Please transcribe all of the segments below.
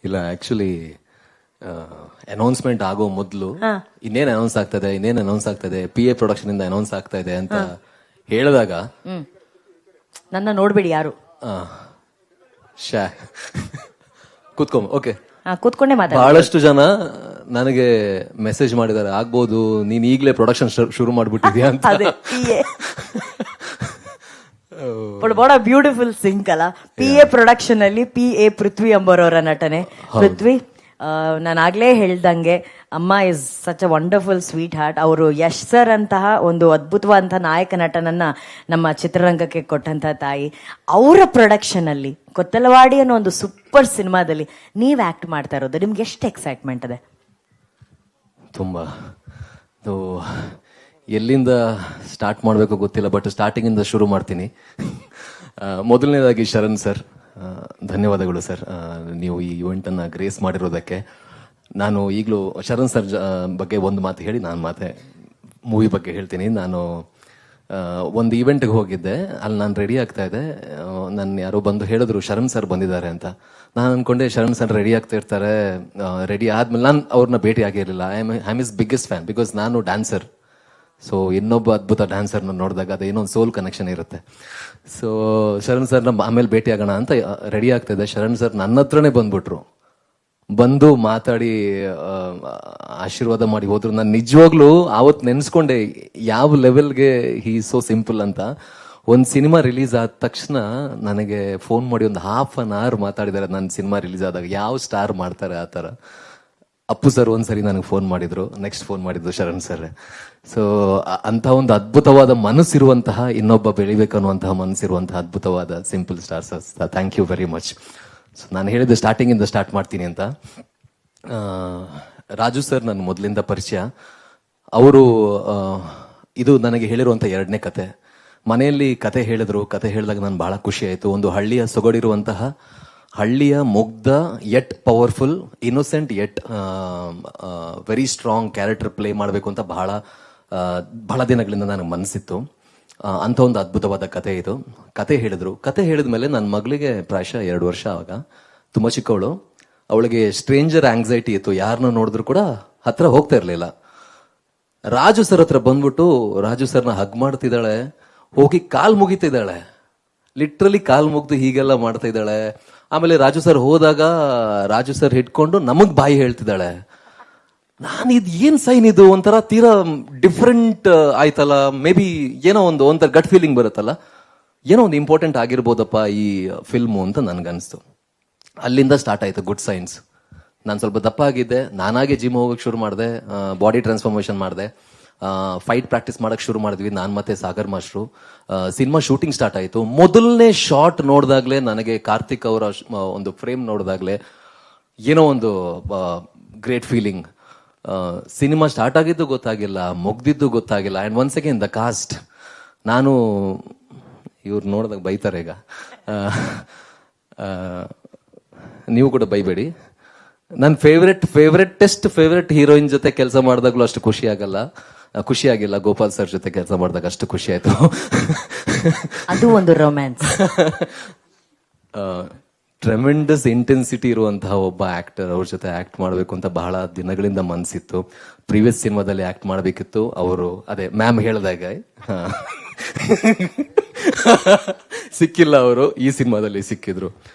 ಇಲ್ಲ actually announcement ಆಗೋ ಮೊದಲು ಇನ್ನೇನ್ ಅನೌನ್ಸ್ ಆಗ್ತದೆ PA ಪ್ರೊಡಕ್ಷನ್ ಇಂದ ಅನೌನ್ಸ್ ಆಗ್ತಾ ಇದೆ ಅಂತ ಹೇಳಿದಾಗ ನನ್ನ ನೋಡ್ಬೇಡಿ ಯಾರು. ಶಾ ಕೂತ್ಕೊಂಬ ಓಕೆ ಕೂತ್ಕೊಂಡೆ ಮಾತಾಡ. ಬಹಳಷ್ಟು ಜನ ನನಗೆ ಮೆಸೇಜ್ ಮಾಡಿದ್ದಾರೆ, ಆಗ್ಬೋದು ನೀನ್ ಈಗಲೇ ಪ್ರೊಡಕ್ಷನ್ ಶುರು ಮಾಡ್ಬಿಟ್ಟಿದ್ಯಾ ಅಂತ. ಬಡ ಬ್ಯೂಟಿಫುಲ್ ಸಿಂಕ್ ಅಲ್ಲ. PA ಪ್ರೊಡಕ್ಷನ್ ಅಲ್ಲಿ PA ಪೃಥ್ವಿ ಎಂಬರವರ ನಟನೆ. ಪೃಥ್ವಿ, ನಾನು ಆಗ್ಲೇ ಹೇಳ್ದಂಗೆ ಅಮ್ಮ is such a wonderful sweet heart. ಅವರು ಯಶ್ ಸರ್ ಅಂತಹ ಒಂದು ಅದ್ಭುತವಾದಂತಹ ನಾಯಕ ನಟನನ್ನ ನಮ್ಮ ಚಿತ್ರರಂಗಕ್ಕೆ ಕೊಟ್ಟಂತ ತಾಯಿ. ಅವರ ಪ್ರೊಡಕ್ಷನ್ ಅಲ್ಲಿ ಕೊತ್ತಲವಾಡಿ ಅನ್ನೋ ಒಂದು ಸೂಪರ್ ಸಿನಿಮಾದಲ್ಲಿ ನೀವ್ ಆಕ್ಟ್ ಮಾಡ್ತಾ ಇರೋದು, ನಿಮ್ಗೆ ಎಷ್ಟು ಎಕ್ಸೈಟ್ಮೆಂಟ್ ಇದೆ? ತುಂಬಾ ಎಲ್ಲಿಂದ ಸ್ಟಾರ್ಟ್ ಮಾಡಬೇಕು ಗೊತ್ತಿಲ್ಲ, ಬಟ್ ಸ್ಟಾರ್ಟಿಂಗ್ ಇಂದ ಶುರು ಮಾಡ್ತೀನಿ. ಮೊದಲನೇದಾಗಿ ಶರಣ್ ಸರ್, ಧನ್ಯವಾದಗಳು ಸರ್, ನೀವು ಈ ಇವೆಂಟ್ ಅನ್ನ ಗ್ರೇಸ್ ಮಾಡಿರೋದಕ್ಕೆ. ನಾನು ಈಗಲೂ ಶರಣ್ ಸರ್ ಬಗ್ಗೆ ಒಂದು ಮಾತು ಹೇಳಿ ನಾನು ಮಾತೆ ಮೂವಿ ಬಗ್ಗೆ ಹೇಳ್ತೀನಿ. ನಾನು ಒಂದು ಇವೆಂಟ್ಗೆ ಹೋಗಿದ್ದೆ, ಅಲ್ಲಿ ನಾನು ರೆಡಿ ಆಗ್ತಾ ಇದ್ದೆ. ನನ್ನ ಯಾರೋ ಬಂದು ಹೇಳಿದ್ರು ಶರಣ್ ಸರ್ ಬಂದಿದ್ದಾರೆ ಅಂತ. ನಾನು ಅನ್ಕೊಂಡೆ ಶರಣ್ ಸರ್ ರೆಡಿ ಆಗ್ತಾ ಇರ್ತಾರೆ. ರೆಡಿ ಆದ್ಮೇಲೆ ನಾನು ಅವ್ರನ್ನ ಭೇಟಿ ಆಗಿರಲಿಲ್ಲ. I am is biggest fan, because ನಾನು ಡ್ಯಾನ್ಸರ್. ಸೊ ಇನ್ನೊಬ್ಬ ಅದ್ಭುತ ಡ್ಯಾನ್ಸರ್ನ ನೋಡಿದಾಗ ಅದೇನೋ ಒಂದು ಸೋಲ್ ಕನೆಕ್ಷನ್ ಇರುತ್ತೆ. ಸೊ ಶರಣ್ ಸರ್ನ ಆಮೇಲೆ ಭೇಟಿ ಆಗೋಣ ಅಂತ ರೆಡಿ ಆಗ್ತಿದ್ದೆ. ಶರಣ್ ಸರ್ ನನ್ನ ಹತ್ರನೇ ಬಂದ್ಬಿಟ್ರು, ಬಂದು ಮಾತಾಡಿ ಆಶೀರ್ವಾದ ಮಾಡಿ ಹೋದ್ರು. ನಾನು ನಿಜವಾಗ್ಲೂ ಆವತ್ತು ನೆನ್ಸ್ಕೊಂಡೆ ಯಾವ ಲೆವೆಲ್ಗೆ ಹೀ ಸೋ ಸಿಂಪಲ್ ಅಂತ. ಒಂದು ಸಿನಿಮಾ ರಿಲೀಸ್ ಆದ ತಕ್ಷಣ ನನಗೆ ಫೋನ್ ಮಾಡಿ ಒಂದು ½ an hour ಮಾತಾಡಿದ್ದಾರೆ. ನನ್ನ ಸಿನಿಮಾ ರಿಲೀಸ್ ಆದಾಗ ಯಾವ ಸ್ಟಾರ್ ಮಾಡ್ತಾರೆ ಆ ಥರ. ಅಪ್ಪು ಸರ್ ಒಂದ್ಸರಿ ನನಗೆ ಫೋನ್ ಮಾಡಿದ್ರು, ನೆಕ್ಸ್ಟ್ ಫೋನ್ ಮಾಡಿದ್ರು ಶರಣ್ ಸರ್. ಸೊ ಅಂತ ಒಂದು ಅದ್ಭುತವಾದ ಮನಸ್ಸಿರುವಂತಹ, ಇನ್ನೊಬ್ಬ ಬೆಳಿಬೇಕನ್ನುವಂತಹ ಮನಸ್ಸಿರುವಂತಹ ಅದ್ಭುತವಾದ simple stars. Thank you very much. So ನಾನು ಹೇಳಿದ್ದು ಸ್ಟಾರ್ಟಿಂಗ್ ಇಂದ ಸ್ಟಾರ್ಟ್ ಮಾಡ್ತೀನಿ ಅಂತ. ರಾಜು ಸರ್ ನನ್ನ ಮೊದಲಿಂದ ಪರಿಚಯ. ಅವರು ಇದು ನನಗೆ ಹೇಳಿರುವಂತ 2ನೇ ಕತೆ. ಮನೆಯಲ್ಲಿ ಕತೆ ಹೇಳಿದ್ರು, ಕತೆ ಹೇಳಿದಾಗ ನಾನು ಬಹಳ ಖುಷಿ ಆಯ್ತು. ಒಂದು ಹಳ್ಳಿಯ ಸೊಗಡಿರುವಂತಹ, ಹಳ್ಳಿಯ ಮುಗ್ಧ yet powerful, innocent yet very strong character play ಮಾಡಬೇಕು ಅಂತ ಬಹಳ ದಿನಗಳಿಂದ ನನಗೆ ಮನಸ್ಸಿತ್ತು. ಅಂತ ಒಂದು ಅದ್ಭುತವಾದ ಕತೆ ಇದು. ಕತೆ ಹೇಳಿದ್ರು. ಕತೆ ಹೇಳಿದ್ಮೇಲೆ ನನ್ನ ಮಗಳಿಗೆ ಪ್ರಾಯಶಃ 2 ವರ್ಷ, ಆವಾಗ ತುಂಬಾ ಚಿಕ್ಕವಳು. ಅವಳಿಗೆ ಸ್ಟ್ರೇಂಜರ್ ಆಂಗ್ಸೈಟಿ ಇತ್ತು, ಯಾರನ್ನ ನೋಡಿದ್ರು ಕೂಡ ಹತ್ರ ಹೋಗ್ತಾ ಇರ್ಲಿಲ್ಲ. ರಾಜು ಸರ್ ಹತ್ರ ಬಂದ್ಬಿಟ್ಟು ರಾಜು ಸರ್ನ ಹಗ್ ಮಾಡ್ತಿದ್ದಾಳೆ, ಹೋಗಿ ಕಾಲ್ ಮುಗಿತಿದ್ದಾಳೆ, ಲಿಟ್ರಲಿ ಕಾಲ್ ಮುಗ್ದು ಹೀಗೆಲ್ಲ ಮಾಡ್ತಾ ಇದ್ದಾಳೆ. ಆಮೇಲೆ ರಾಜು ಸರ್ ಹೋದಾಗ ರಾಜು ಸರ್ ಹಿಡ್ಕೊಂಡು ನಮಗ್ ಬಾಯಿ ಹೇಳ್ತಿದ್ದಾಳೆ. ನಾನು ಇದು ಏನ್ ಸೈನ್ ಇದು, ಒಂಥರ ತೀರಾ ಡಿಫ್ರೆಂಟ್ ಆಯ್ತಲ್ಲ. ಮೇ ಬಿ ಏನೋ ಒಂಥರ ಗಟ್ ಫೀಲಿಂಗ್ ಬರುತ್ತಲ್ಲ, ಏನೋ ಒಂದು ಇಂಪಾರ್ಟೆಂಟ್ ಆಗಿರ್ಬೋದಪ್ಪ ಈ ಫಿಲ್ಮು ಅಂತ ನನ್ಗನ್ಸ್ತು. ಅಲ್ಲಿಂದ ಸ್ಟಾರ್ಟ್ ಆಯ್ತು ಗುಡ್ ಸೈನ್ಸ್. ನಾನು ಸ್ವಲ್ಪ ದಪ್ಪ ಆಗಿದ್ದೆ, ನಾನಾಗೆ ಜಿಮ್ ಹೋಗಕ್ಕೆ ಶುರು ಮಾಡಿದೆ, ಬಾಡಿ ಟ್ರಾನ್ಸ್ಫಾರ್ಮೇಶನ್ ಮಾಡಿದೆ, ಫೈಟ್ ಪ್ರಾಕ್ಟೀಸ್ ಮಾಡಕ್ ಶುರು ಮಾಡಿದ್ವಿ ನಾನು ಮತ್ತೆ Sagar master. Cinema shooting start ಆಯ್ತು. ಮೊದಲನೇ ಶಾಟ್ ನೋಡಿದಾಗ್ಲೇ ನನಗೆ ಕಾರ್ತಿಕ್ ಅವರ ಒಂದು ಫ್ರೇಮ್ ನೋಡಿದಾಗ್ಲೇ ಏನೋ ಒಂದು ಗ್ರೇಟ್ ಫೀಲಿಂಗ್. ಸಿನಿಮಾ ಸ್ಟಾರ್ಟ್ ಆಗಿದ್ದು ಗೊತ್ತಾಗಿಲ್ಲ, ಮುಗ್ದಿದ್ದು ಗೊತ್ತಾಗಿಲ್ಲ. And once again the cost. ನಾನು ಇವ್ರು ನೋಡಿದಾಗ ಬೈತಾರೆ ಈಗ, ನೀವು ಕೂಡ ಬೈಬೇಡಿ. ನನ್ನ ಫೇವ್ರೆಟ್ ಹೀರೋಯಿನ್ ಜೊತೆ ಕೆಲಸ ಮಾಡಿದಾಗ್ಲೂ ಅಷ್ಟು ಖುಷಿಯಾಗಿಲ್ಲ. ಗೋಪಾಲ್ ಸರ್ ಜೊತೆ ಕೆಲಸ ಮಾಡಿದಾಗ ಅಷ್ಟು ಖುಷಿ ಆಯ್ತು. ಅದು ಒಂದು ರೊಮ್ಯಾನ್ಸ್. ಟ್ರೆಮೆಂಡಸ್ ಇಂಟೆನ್ಸಿಟಿ ಇರುವಂತಹ ಒಬ್ಬ ಆಕ್ಟರ್, ಅವ್ರ ಜೊತೆ ಆಕ್ಟ್ ಮಾಡಬೇಕು ಅಂತ ಬಹಳ ದಿನಗಳಿಂದ ಮನ್ಸಿತ್ತು. ಪ್ರೀವಿಯಸ್ ಸಿನಿಮಾದಲ್ಲಿ ಆಕ್ಟ್ ಮಾಡಬೇಕಿತ್ತು. ಅವರು ಅದೇ ಮ್ಯಾಮ್ ಹೇಳಿದಾಗ ಸಿಕ್ಕಿಲ್ಲ, ಅವರು ಈ ಸಿನಿಮಾದಲ್ಲಿ ಸಿಕ್ಕಿದ್ರು.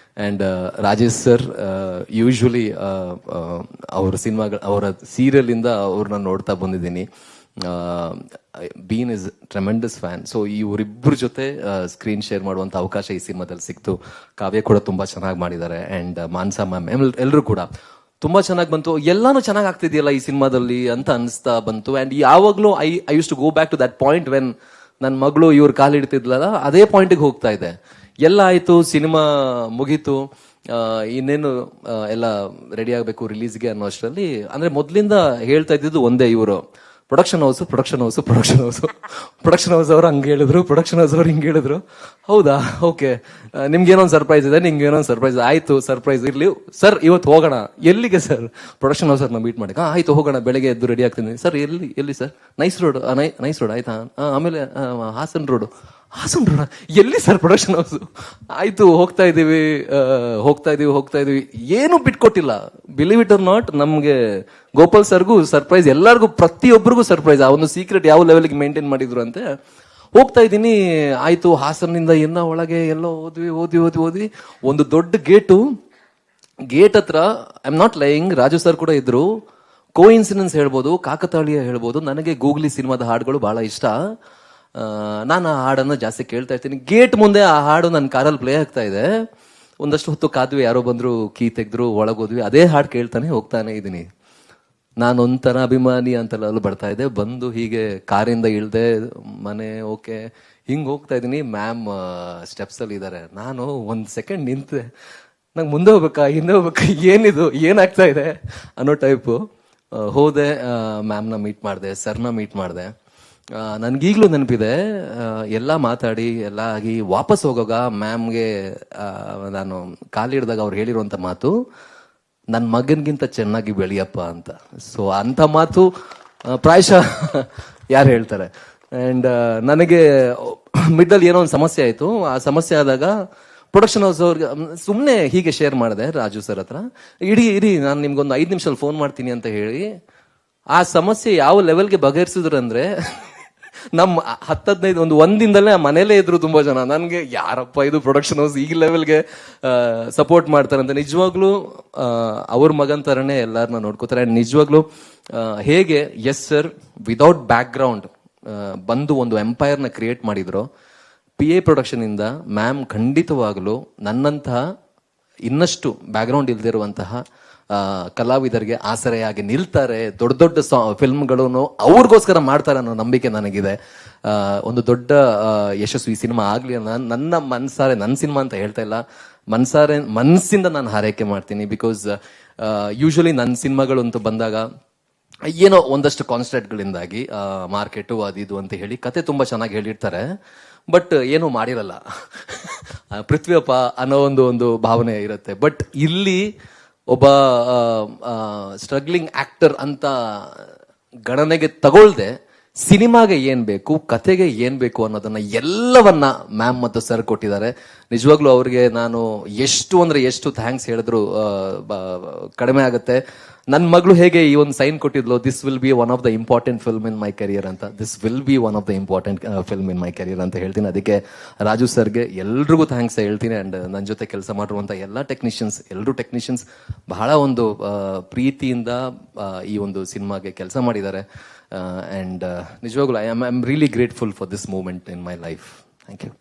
ಅಂಡ್ ರಾಜೇಶ್ ಸರ್, ಯೂಶುವಲಿ ಅವರ ಸೀರಿಯಲ್ ಇಂದ ಅವ್ರನ್ನ ನೋಡ್ತಾ ಬಂದಿದ್ದೀನಿ. Been is tremendous fan. So ಇವರಿಬ್ಬರ ಜೊತೆ ಸ್ಕ್ರೀನ್ ಶೇರ್ ಮಾಡುವಂತ ಅವಕಾಶ ಈ ಸಿನಿಮಾದಲ್ಲಿ ಸಿಕ್ತು. ಕಾವ್ಯ ಕೂಡ ತುಂಬಾ ಚೆನ್ನಾಗಿ ಮಾಡಿದ್ದಾರೆ. ಅಂಡ್ ಮಾನ್ಸಾ ಮ್ಯಾಮ್, ಎಲ್ಲರೂ ಕೂಡ ತುಂಬಾ ಚೆನ್ನಾಗಿ ಬಂತು. ಎಲ್ಲಾನು ಚೆನ್ನಾಗಿ ಆಗ್ತಿದೆಯಲ್ಲ ಈ ಸಿನಿಮಾದಲ್ಲಿ ಅಂತ ಅನಿಸ್ತಾ ಬಂತು. ಅಂಡ್ ಯಾವಾಗ್ಲೂ I use to go back to that point when ನನ್ನ ಮಗಳು ಇವ್ರ ಕಾಲಿಡ್ತಿದ್ಲಲ್ಲ, ಅದೇ ಪಾಯಿಂಟ್ಗೆ ಹೋಗ್ತಾ ಇದೆ. ಎಲ್ಲ ಆಯ್ತು, ಸಿನಿಮಾ ಮುಗೀತು, ಇನ್ನೇನು ಎಲ್ಲ ರೆಡಿ ಆಗ್ಬೇಕು ರಿಲೀಸ್ಗೆ ಅನ್ನೋ ಅಷ್ಟರಲ್ಲಿ, ಅಂದ್ರೆ ಮೊದ್ಲಿಂದ ಹೇಳ್ತಾ ಇದ್ದಿದ್ದು ಒಂದೇ, ಇವರು ಪ್ರೊಡಕ್ಷನ್ ಹೌಸ್ ಅವರು ಹಂಗೆ ಹೇಳಿದ್ರು, ಪ್ರೊಡಕ್ಷನ್ ಹೌಸ್ ಅವ್ರು ಹಿಂಗೆ ಹೇಳಿದ್ರು. ಹೌದಾ, ಓಕೆ, ನಿಮ್ಗೇನೊಂದು ಸರ್ಪ್ರೈಸ್ ಇದೆ, ಆಯ್ತು ಸರ್ಪ್ರೈಸ್ ಇರ್ಲಿ ಸರ್, ಇವತ್ತು ಹೋಗೋಣ. ಎಲ್ಲಿಗೆ ಸರ್? ಪ್ರೊಡಕ್ಷನ್ ಹೌಸ್ ಅವ್ರನ್ನ ಮೀಟ್ ಮಾಡಿ. ಆಯ್ತು ಹೋಗೋಣ, ಬೆಳಗ್ಗೆ ಎದ್ದು ರೆಡಿ ಆಗ್ತೀನಿ ಸರ್. ಎಲ್ಲಿ ಸರ್? ನೈಸ್ ರೋಡ್ ಆಯ್ತಾ? ಆಮೇಲೆ ಹಾಸನ್ ರೋಡ್ ಹಾಸನ್ ರೋಡ ಎಲ್ಲಿ ಸರ್ ಪ್ರೊಡಕ್ಷನ್ ಹೌಸ್? ಆಯ್ತು ಹೋಗ್ತಾ ಇದೀವಿ ಏನು ಬಿಟ್ಕೊಟ್ಟಿಲ್ಲ. ಬಿಲೀವ್ ಇಟ್ ಆರ್ ನಾಟ್, ನಮ್ಗೆ ಗೋಪಾಲ್ ಸರ್ಗೂ ಸರ್ಪ್ರೈಸ್, ಎಲ್ಲರಿಗೂ ಪ್ರತಿಯೊಬ್ಬರಿಗೂ ಸರ್ಪ್ರೈಸ್. ಆ ಒಂದು ಸೀಕ್ರೆಟ್ ಯಾವ ಲೆವೆಲ್ಗೆ ಮೇಂಟೈನ್ ಮಾಡಿದ್ರು ಅಂತೆ. ಹೋಗ್ತಾ ಇದ್ದೀನಿ, ಆಯ್ತು ಹಾಸನ್ನಿಂದ ಒಳಗೆ ಎಲ್ಲೋ ಓದ್ವಿ. ಒಂದು ದೊಡ್ಡ ಗೇಟ್ ಹತ್ರ, I am not lying, Raju sir ಕೂಡ ಇದ್ರು. ಕೋ ಇನ್ಸಿಡೆನ್ಸ್ ಹೇಳ್ಬೋದು, ಕಾಕತಾಳೀಯ ಹೇಳ್ಬೋದು. ನನಗೆ ಗೂಗ್ಲಿ ಸಿನಿಮಾದ ಹಾಡುಗಳು ಬಹಳ ಇಷ್ಟ. ನಾನು ಆ ಹಾಡನ್ನು ಜಾಸ್ತಿ ಕೇಳ್ತಾ ಇರ್ತೀನಿ. ಗೇಟ್ ಮುಂದೆ ಆ ಹಾಡು ನನ್ನ ಕಾರಲ್ಲಿ ಪ್ಲೇ ಆಗ್ತಾ ಇದೆ. ಒಂದಷ್ಟು ಹೊತ್ತು ಕಾದ್ವಿ, ಯಾರೋ ಬಂದ್ರು, ಕೀ ತೆಗೆದ್ರು, ಒಳಗೋದ್ವಿ, ಅದೇ ಹಾಡು ಕೇಳ್ತಾನೆ ಹೋಗ್ತಾನೆ ಇದ್ದೀನಿ. ನಾನೊಂಥರ ಅಭಿಮಾನಿ ಅಂತೆಲ್ಲ ಅಲ್ಲಿ ಬರ್ತಾ ಇದ್ದೆ. ಬಂದು ಹೀಗೆ ಕಾರಿಂದ ಇಳ್ದೆ, ಮನೆ ಓಕೆ, ಹಿಂಗ್ ಹೋಗ್ತಾ ಇದ್ದೀನಿ. ಮ್ಯಾಮ್ ಸ್ಟೆಪ್ಸ್ ಅಲ್ಲಿ ಇದ್ದಾರೆ. ನಾನು ಒಂದ್ ಸೆಕೆಂಡ್ ನಿಂತೆ, ನಂಗೆ ಮುಂದೆ ಹೋಗ್ಬೇಕಾ ಹಿಂದೆ ಹೋಗ್ಬೇಕಾ, ಏನಿದು ಏನಾಗ್ತಾ ಇದೆ ಅನ್ನೋ ಟೈಪು. ಹೋದೆ, ಮ್ಯಾಮ್ನ ಮೀಟ್ ಮಾಡಿದೆ, ಸರ್ನ ಮೀಟ್ ಮಾಡಿದೆ. ನನ್ಗೀಗ್ಲೂ ನೆನಪಿದೆ, ಎಲ್ಲ ಮಾತಾಡಿ ಎಲ್ಲ ಆಗಿ ವಾಪಸ್ ಹೋಗೋಗ ಮ್ಯಾಮ್ಗೆ ನಾನು ಕಾಲಿಡ್ದಾಗ ಅವ್ರು ಹೇಳಿರುವಂತ ಮಾತು, ನನ್ನ ಮಗನ್ಗಿಂತ ಚೆನ್ನಾಗಿ ಬೆಳೆಯಪ್ಪ ಅಂತ. ಸೊ ಅಂತ ಮಾತು ಪ್ರಾಯಶಃ ಯಾರು ಹೇಳ್ತಾರೆ. ಅಂಡ್ ನನಗೆ ಮಿಡ್ಡಲ್ಲಿ ಏನೋ ಒಂದು ಸಮಸ್ಯೆ ಆಯ್ತು. ಆ ಸಮಸ್ಯೆ ಆದಾಗ ಪ್ರೊಡಕ್ಷನ್ ಹೌಸ್ ಅವ್ರಿಗೆ ಸುಮ್ಮನೆ ಹೀಗೆ ಶೇರ್ ಮಾಡಿದೆ ರಾಜು ಸರ್ ಹತ್ರ, ಇರಿ ನಾನು ನಿಮ್ಗೊಂದು 5 ನಿಮಿಷದಲ್ಲಿ ಫೋನ್ ಮಾಡ್ತೀನಿ ಅಂತ ಹೇಳಿ. ಆ ಸಮಸ್ಯೆ ಯಾವ ಲೆವೆಲ್ಗೆ ಬಗೆಹರಿಸಿದ್ರು ಅಂದ್ರೆ, ನಮ್ಮ 10-15 ಒಂದಿಂದಲೇ ಮನೇಲೇ ಇದ್ರು ತುಂಬಾ ಜನ. ನನ್ಗೆ ಯಾರಪ್ಪ ಇದು ಪ್ರೊಡಕ್ಷನ್ ಹೌಸ್ ಈ ಲೆವೆಲ್ಗೆ ಸಪೋರ್ಟ್ ಮಾಡ್ತಾರೆ ಅಂತ. ನಿಜವಾಗ್ಲೂ ಅವ್ರ ಮಗನ್ ತರನೇ ಎಲ್ಲಾರನ್ನ ನೋಡ್ಕೋತಾರೆ. ಅಂಡ್ ನಿಜವಾಗ್ಲೂ ಹೇಗೆ yes sir without back ground ಬಂದು ಒಂದು ಎಂಪೈರ್ನ ಕ್ರಿಯೇಟ್ ಮಾಡಿದ್ರು, PA ಪ್ರೊಡಕ್ಷನ್ ಇಂದ ಮ್ಯಾಮ್ ಖಂಡಿತವಾಗ್ಲೂ ನನ್ನಂತಹ ಇನ್ನಷ್ಟು ಬ್ಯಾಕ್ ಗ್ರೌಂಡ್ ಇಲ್ದಿರುವಂತಹ ಕಲಾವಿದರಿಗೆ ಆಸರೆಯಾಗಿ ನಿಲ್ತಾರೆ. ದೊಡ್ಡ ದೊಡ್ಡ ಫಿಲ್ಮ್ಗಳನ್ನು ಅವ್ರಿಗೋಸ್ಕರ ಮಾಡ್ತಾರೆ ಅನ್ನೋ ನಂಬಿಕೆ ನನಗಿದೆ. ಒಂದು ದೊಡ್ಡ ಯಶಸ್ವಿ ಸಿನಿಮಾ ಆಗ್ಲಿ ನನ್ನ ಮನ್ಸಾರೆ, ನನ್ನ ಸಿನಿಮಾ ಅಂತ ಹೇಳ್ತಾ ಇಲ್ಲ, ಮನಸ್ಸಿಂದ ನಾನು ಹಾರೈಕೆ ಮಾಡ್ತೀನಿ. ಬಿಕಾಸ್ ಯೂಶಲಿ ನನ್ನ ಸಿನಿಮಾಗಳು ಅಂತ ಬಂದಾಗ ಏನೋ ಒಂದಷ್ಟು ಕಾನ್ಸ್ಟೆಂಟ್ಗಳಿಂದಾಗಿ ಮಾರ್ಕೆಟು ಅದು ಅಂತ ಹೇಳಿ ಕತೆ ತುಂಬಾ ಚೆನ್ನಾಗಿ ಹೇಳಿರ್ತಾರೆ, ಬಟ್ ಏನೂ ಮಾಡಿರಲ್ಲ. ಪೃಥ್ವಿಯಪ್ಪ ಅನ್ನೋ ಒಂದು ಭಾವನೆ ಇರುತ್ತೆ. ಬಟ್ ಇಲ್ಲಿ ಒಬ್ಬ ಸ್ಟ್ರಗ್ಲಿಂಗ್ ಆಕ್ಟರ್ ಅಂತ ಗಣನೆಗೆ ತಗೊಳ್ದೆ ಸಿನಿಮಾಗೆ ಏನ್ ಬೇಕು, ಕತೆಗೆ ಏನ್ ಬೇಕು ಅನ್ನೋದನ್ನ ಎಲ್ಲವನ್ನ ಮ್ಯಾಮ್ ಮತ್ತು ಸರ್ ಕೊಟ್ಟಿದ್ದಾರೆ. ನಿಜವಾಗ್ಲೂ ಅವ್ರಿಗೆ ನಾನು ಎಷ್ಟು ಥ್ಯಾಂಕ್ಸ್ ಹೇಳಿದ್ರು ಕಡಿಮೆ ಆಗುತ್ತೆ. ನನ್ನ ಮಗಳು ಹೇಗೆ ಈ ಒಂದು ಸೈನ್ ಕೊಟ್ಟಿದ್ಲು, this will be one of the important film in my career ಅಂತ, this will be one of the important film in my career ಅಂತ ಹೇಳ್ತೀನಿ. ಅದಕ್ಕೆ ರಾಜು ಸರ್ಗೆ ಎಲ್ರಿಗೂ ಥ್ಯಾಂಕ್ಸ್ ಹೇಳ್ತೀನಿ. ಅಂಡ್ ನನ್ನ ಜೊತೆ ಕೆಲಸ ಮಾಡಿರುವಂತ ಎಲ್ಲರೂ ಟೆಕ್ನಿಷಿಯನ್ಸ್ ಬಹಳ ಒಂದು ಪ್ರೀತಿಯಿಂದ ಈ ಒಂದು ಸಿನಿಮಾಗೆ ಕೆಲಸ ಮಾಡಿದ್ದಾರೆ. ಅಂಡ್ ನಿಜವಾಗ್ಲೂ I am really grateful for this moment in my life. Thank you.